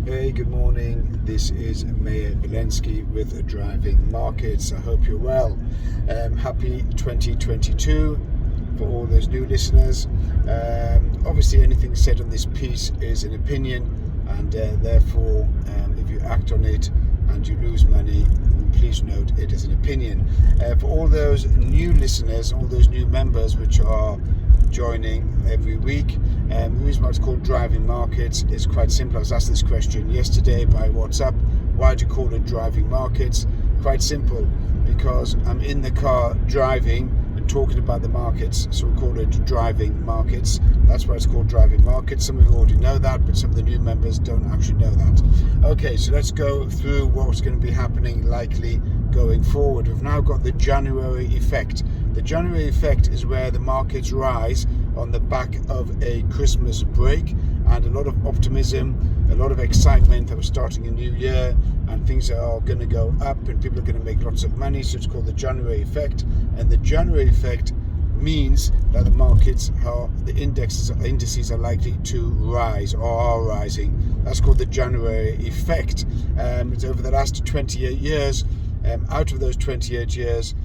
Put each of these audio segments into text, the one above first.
Hey, good morning. This is Mayor Walensky with Driving Markets. I hope you're well. Happy 2022 for all those new listeners. Obviously, anything said on this piece is an opinion, and therefore, if you act on it and you lose money, please note it is an opinion. For all those new listeners, all those new members which are joining every week, the reason why it's called Driving Markets is quite simple. I was asked this question yesterday by WhatsApp. Why do you call it Driving Markets? Quite simple, because I'm in the car driving and talking about the markets, so we call it Driving Markets. That's why it's called Driving Markets. Some of you already know that, but some of the new members don't actually know that. Okay, so let's go through what's going to be happening likely going forward. We've now got the January effect. The January effect is where the markets rise on the back of a Christmas break and a lot of optimism, a lot of excitement that we're starting a new year and things are going to go up and people are going to make lots of money. So it's called the January effect. And the January effect means that the markets the indices are likely to rise or are rising. That's called the January effect. It's over the last 28 years. Out of those 28 years,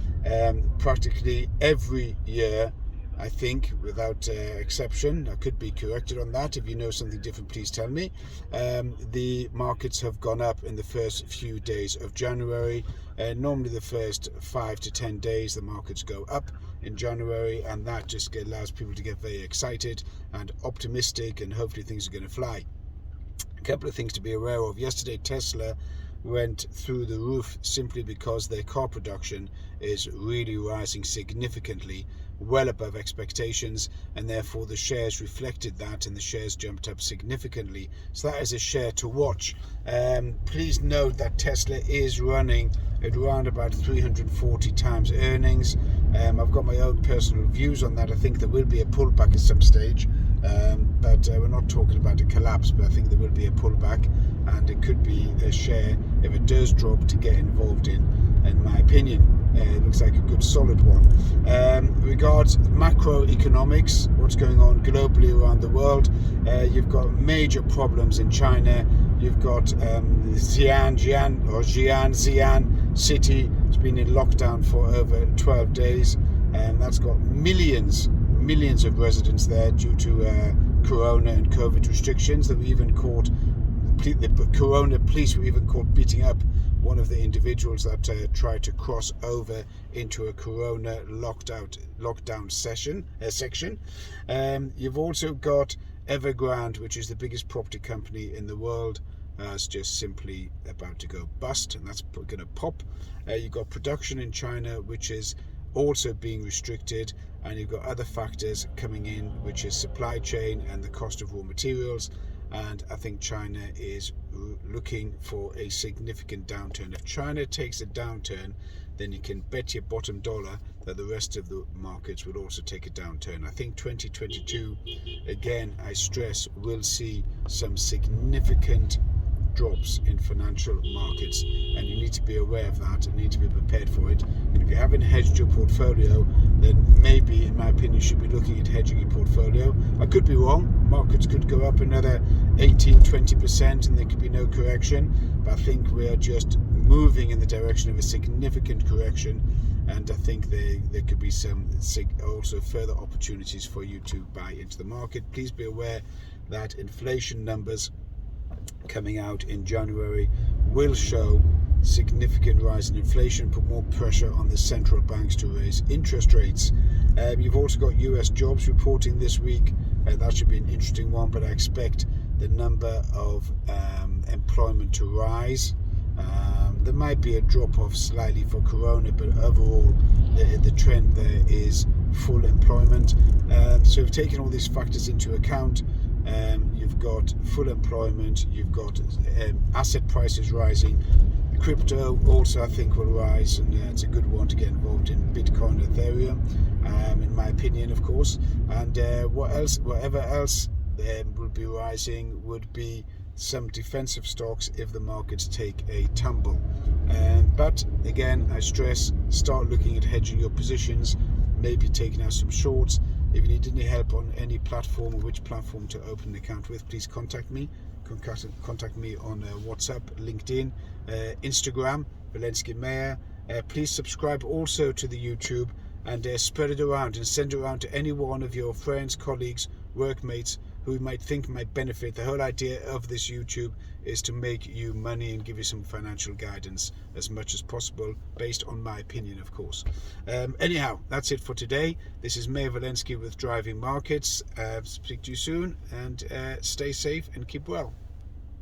practically every year, I think, without exception, I could be corrected on that. If you know something different, please tell me. The markets have gone up in the first few days of January. Normally the first 5 to 10 days the markets go up in January, and that just allows people to get very excited and optimistic, and hopefully things are going to fly. A couple of things to be aware of. Yesterday, Tesla went through the roof simply because their car production is really rising significantly, well above expectations, and therefore the shares reflected that and the shares jumped up significantly. So that is a share to watch. Please note that Tesla is running at around about 340 times earnings. I've got my own personal views on that. I think there will be a pullback at some stage, but we're not talking about a collapse, but I think there will be a pullback, and it could be a share, if it does drop, to get involved in my opinion. It looks like a good solid one. Regards macroeconomics, what's going on globally around the world, you've got major problems in China. You've got Xi'an city has been in lockdown for over 12 days, and that's got millions of residents there due to corona and COVID restrictions. That were even caught, the corona police were even caught beating up one of the individuals that tried to cross over into a corona lockdown section. You've also got Evergrande, which is the biggest property company in the world, is just simply about to go bust, and that's going to pop. You've got production in China, which is also being restricted, and you've got other factors coming in, which is supply chain and the cost of raw materials. And I think China is looking for a significant downturn. If China takes a downturn, then you can bet your bottom dollar that the rest of the markets will also take a downturn. I think 2022, again, I stress, will see some significant drops in financial markets, and you need to be aware of that and need to be prepared for it. And if you haven't hedged your portfolio, then maybe, in my opinion, you should be looking at hedging your portfolio. I could be wrong. Markets could go up another 18-20% and there could be no correction, but I think we are just moving in the direction of a significant correction, and I think there could be some also further opportunities for you to buy into the market. Please be aware that inflation numbers coming out in January will show significant rise in inflation, put more pressure on the central banks to raise interest rates. You've also got US jobs reporting this week. That should be an interesting one, but I expect the number of employment to rise. There might be a drop off slightly for corona, but overall the trend there is full employment. So we've taken all these factors into account. You've got full employment, you've got asset prices rising. Crypto also, I think, will rise, and it's a good one to get involved in. Bitcoin, Ethereum, in my opinion, of course. And whatever else will be rising would be some defensive stocks if the markets take a tumble. But again, I stress, start looking at hedging your positions, maybe taking out some shorts. If you need any help on any platform or which platform to open an account with, please contact me. contact me on WhatsApp, LinkedIn, Instagram, Walensky Mayor. Please subscribe also to the YouTube and spread it around and send it around to any one of your friends, colleagues, workmates who might benefit. The whole idea of this YouTube is to make you money and give you some financial guidance as much as possible, based on my opinion, of course. Anyhow, that's it for today. This is Mayor Walensky with Driving Markets. Speak to you soon, and stay safe and keep well.